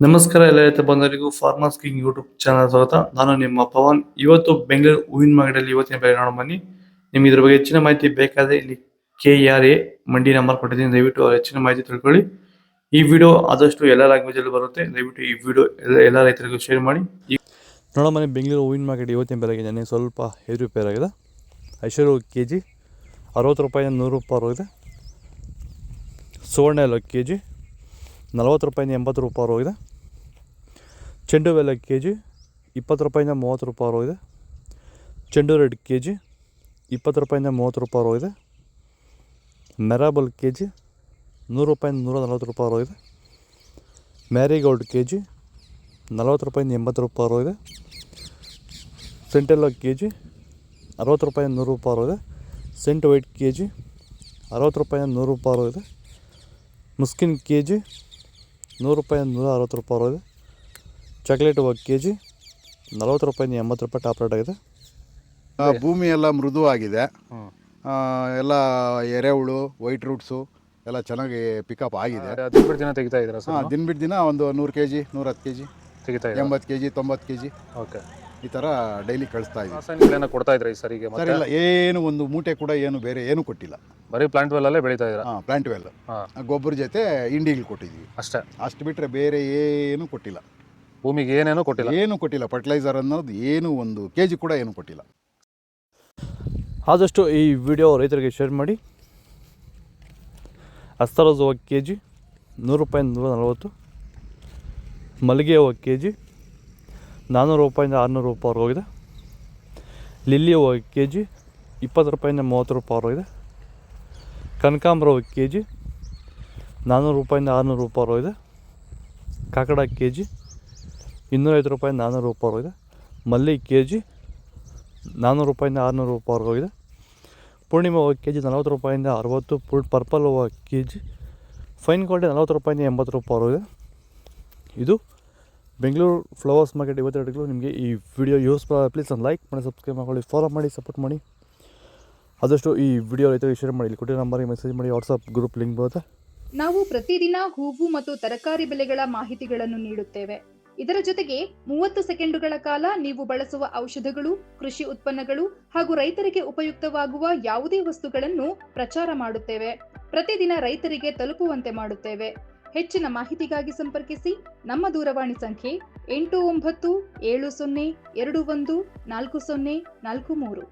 ನಮಸ್ಕಾರ ಎಲ್ಲ ರೈತ ಬಂಧುಗಳಿಗೂ ಫಾರ್ಮರ್ಸ್ ಕಿಂಗ್ ಯೂಟ್ಯೂಬ್ ಚಾನಲ್ ಸ್ವಾಗತ. ನಾನು ನಿಮ್ಮ ಪವನ್. ಇವತ್ತು ಬೆಂಗಳೂರು ಹೂವಿನ ಮಾರ್ಕೆಟಲ್ಲಿ ಇವತ್ತಿನ ಬೆಲೆ ನೋಡೋಣ ಬನ್ನಿ. ನಿಮ್ಗೆ ಇದ್ರ ಬಗ್ಗೆ ಹೆಚ್ಚಿನ ಮಾಹಿತಿ ಬೇಕಾದ್ರೆ ಇಲ್ಲಿ KRA ಮಂಡಿ ನಂಬರ್ ಕೊಟ್ಟಿದ್ದೀನಿ, ದಯವಿಟ್ಟು ಹೆಚ್ಚಿನ ಮಾಹಿತಿ ತಿಳ್ಕೊಳ್ಳಿ. ಈ ವಿಡಿಯೋ ಆದಷ್ಟು ಎಲ್ಲ ಲ್ಯಾಂಗ್ವೇಜ್ ಅಲ್ಲಿ ಬರುತ್ತೆ, ದಯವಿಟ್ಟು ಈ ವಿಡಿಯೋ ಎಲ್ಲ ರೈತರಿಗೂ ಶೇರ್ ಮಾಡಿ. ನೋಡೋಣ ಬನ್ನಿ, ಬೆಂಗಳೂರು ಹೂವಿನ ಮಾರ್ಕೆಟ್ ಇವತ್ತಿನ ಬೆಲೆಗೆ ನನಗೆ ಸ್ವಲ್ಪ ಏರುಪೇರ್ ಆಗಿದೆ. ಐಶ್ವರ್ಯ KG 60 ರೂಪಾಯಿಂದ 100 ರೂಪಾಯಿ ಹೋಗಿದೆ. ಸುವರ್ಣ ಎಲ್ಲ KG 40 ರೂಪಾಯಿಂದ 80 ರೂಪಾಯಿ ಹೋಗಿದೆ. ಚೆಂಡು ಬೆಲ್ಲ KG 20 ರೂಪಾಯಿಂದ 30 ರೂಪಾಯಿ ಹೋಗಿದೆ. ಚೆಂಡು ರೆಡ್ KG 20 ರೂಪಾಯಿಂದ 30 ರೂಪಾಯಿ ಹೋಗಿದೆ. ಮೆರಾಬಲ್ KG 100 ರೂಪಾಯಿಂದ 140 ರೂಪಾಯಿ ಹೋಗಿದೆ. ಮ್ಯಾರಿಗೋಲ್ಡ್ KG 40 ರೂಪಾಯಿಂದ 80 ರೂಪಾಯಿ ಹೋಗಿದೆ. ಸೆಂಟೆಲ್ಲ KG 60 ರೂಪಾಯಿಂದ 100 ರೂಪಾಯಿ ಹೋಗಿದೆ. ಸೆಂಟ್ ವೈಟ್ KG 60 ರೂಪಾಯಿಂದ 100 ರೂಪಾಯಿ ಹೋಗಿದೆ. ಮುಸ್ಕಿನ್ KG 100 ರೂಪಾಯಿಂದ 160 ರೂಪಾಯಿ ಹೋಗಿದೆ. ಚಾಕ್ಲೇಟ್ KG 40 ರೂಪಾಯಿಂದ 80 ರೂಪಾಯಿ ಟಾಪ್ ರೇಟ್ ಆಗಿದೆ. ಭೂಮಿ ಎಲ್ಲ ಮೃದು ಆಗಿದೆ. ಎಲ್ಲ ಎರೆಹುಳು, ವೈಟ್ ರೂಟ್ಸು ಎಲ್ಲ ಚೆನ್ನಾಗಿ ಪಿಕಪ್ ಆಗಿದೆ. ದಿನ ಬಿಟ್ಟು ದಿನ ತೆಗಿತಾ ಇದ್ದೀರಾ ಸರ್? ದಿನ ಬಿಟ್ಟು ದಿನ ಒಂದು 100 kg 110 kg ತೆಗಿತಾ ಇದ್ದೀರಾ? 80 kg 90 kg ಓಕೆ. ಈ ಥರ ಡೈಲಿ ಕಳಿಸ್ತಾ ಇದ್ದೀವಿ. ರಾಸಾಯನಿಕಗಳನ್ನ ಕೊಡ್ತಾ ಇದ್ರಾ ಈ ಸರಿಗೆ? ಸರ್ ಇಲ್ಲ, ಏನು ಒಂದು ಮೂಟೆ ಕೂಡ ಏನು ಬೇರೆ ಏನು ಕೊಟ್ಟಿಲ್ಲ. ಬರೀ ಪ್ಲಾಂಟ್ ವೆಲ್ಲಲ್ಲೇ ಬೆಳೀತಾ ಇದ್ದೀರಾ? ಪ್ಲಾಂಟ್ ವೆಲ್ ಗೊಬ್ಬರ ಜೊತೆ ಇಂಡಿಗಳು ಕೊಟ್ಟಿದ್ದೀವಿ ಅಷ್ಟೇ. ಅಷ್ಟು ಬಿಟ್ಟರೆ ಬೇರೆ ಏನು ಕೊಟ್ಟಿಲ್ಲ. ಭೂಮಿಗೆ ಏನೇನೂ ಕೊಟ್ಟಿಲ್ಲ? ಏನು ಕೊಟ್ಟಿಲ್ಲ. ಫರ್ಟಿಲೈಸರ್ ಅನ್ನೋದು ಏನು ಒಂದು KG ಕೂಡ ಏನು ಕೊಟ್ಟಿಲ್ಲ. ಆದಷ್ಟು ಈ ವಿಡಿಯೋ ರೈತರಿಗೆ ಶೇರ್ ಮಾಡಿ. ಅಸ್ತರೋಸ್ ಹೂವು KG 100 ರೂಪಾಯಿಂದ 140. ಮಲ್ಲಿಗೆ ಹೂವು KG 400 ರೂಪಾಯಿಂದ 600 ರೂಪಾಯಿ ಹೋಗಿದೆ. ಲಿಲ್ಲಿ ಹೂವು KG 20 ರೂಪಾಯಿಂದ 30 ರೂಪಾಯಿ ಹೋಗಿದೆ. ಕನಕಾಂಬರ ಹೂವು KG 400 ರೂಪಾಯಿಂದ 600 ರೂಪಾಯಿ ಹೋಗಿದೆ. ಕಾಕಡ KG 250 ರೂಪಾಯಿಂದ 400 ರೂಪಾಯಿ ಹೋಗಿದೆ. ಮಲ್ಲಿ KG 400 ರೂಪಾಯಿಂದ 600 ರೂಪಾಯಿ ಹೋಗಿದೆ. ಪೂರ್ಣಿಮಾ ಹೂವು KG 40 ರೂಪಾಯಿಂದ 60. ಪರ್ಪಲ್ ಹೂವು KG ಫೈನ್ ಕ್ವಾಲಿಟಿ 40 ರೂಪಾಯಿಂದ 80 ರೂಪಾಯಿ ಹೋಗಿದೆ. ಇದು ಬೆಂಗಳೂರು ಫ್ಲವರ್ಸ್ ಮಾರ್ಕೆಟ್ ಇವತ್ತು ರೇಟ್ಗಳು. ನಿಮಗೆ ಈ ವಿಡಿಯೋ ಯೂಸ್ಫುಲ್ ಪ್ಲೀಸ್ ಒಂದು ಲೈಕ್ ಮಾಡಿ, ಸಬ್ಸ್ಕ್ರೈಬ್ ಮಾಡಿ, ಫಾಲೋ ಮಾಡಿ, ಸಪೋರ್ಟ್ ಮಾಡಿ. ಆದಷ್ಟು ಈ ವಿಡಿಯೋ ರೈತರಿಗೆ ಶೇರ್ ಮಾಡಿ. ಇಲ್ಲಿ ಕೊಟ್ಟಿರೋ ನಂಬರ್ಗೆ ಮೆಸೇಜ್ ಮಾಡಿ, ವಾಟ್ಸಪ್ ಗ್ರೂಪ್ ಲಿಂಕ್ ಬರುತ್ತೆ. ನಾವು ಪ್ರತಿದಿನ ಹೂವು ಮತ್ತು ತರಕಾರಿ ಬೆಲೆಗಳ ಮಾಹಿತಿಗಳನ್ನು ನೀಡುತ್ತೇವೆ. ಇದರ ಜೊತೆಗೆ 30 ಸೆಕೆಂಡುಗಳ ಕಾಲ ನೀವು ಬಳಸುವ ಔಷಧಗಳು, ಕೃಷಿ ಉತ್ಪನ್ನಗಳು ಹಾಗೂ ರೈತರಿಗೆ ಉಪಯುಕ್ತವಾಗುವ ಯಾವುದೇ ವಸ್ತುಗಳನ್ನು ಪ್ರಚಾರ ಮಾಡುತ್ತೇವೆ. ಪ್ರತಿದಿನ ರೈತರಿಗೆ ತಲುಪುವಂತೆ ಮಾಡುತ್ತೇವೆ. ಹೆಚ್ಚಿನ ಮಾಹಿತಿಗಾಗಿ ಸಂಪರ್ಕಿಸಿ. ನಮ್ಮ ದೂರವಾಣಿ ಸಂಖ್ಯೆ 8970214043.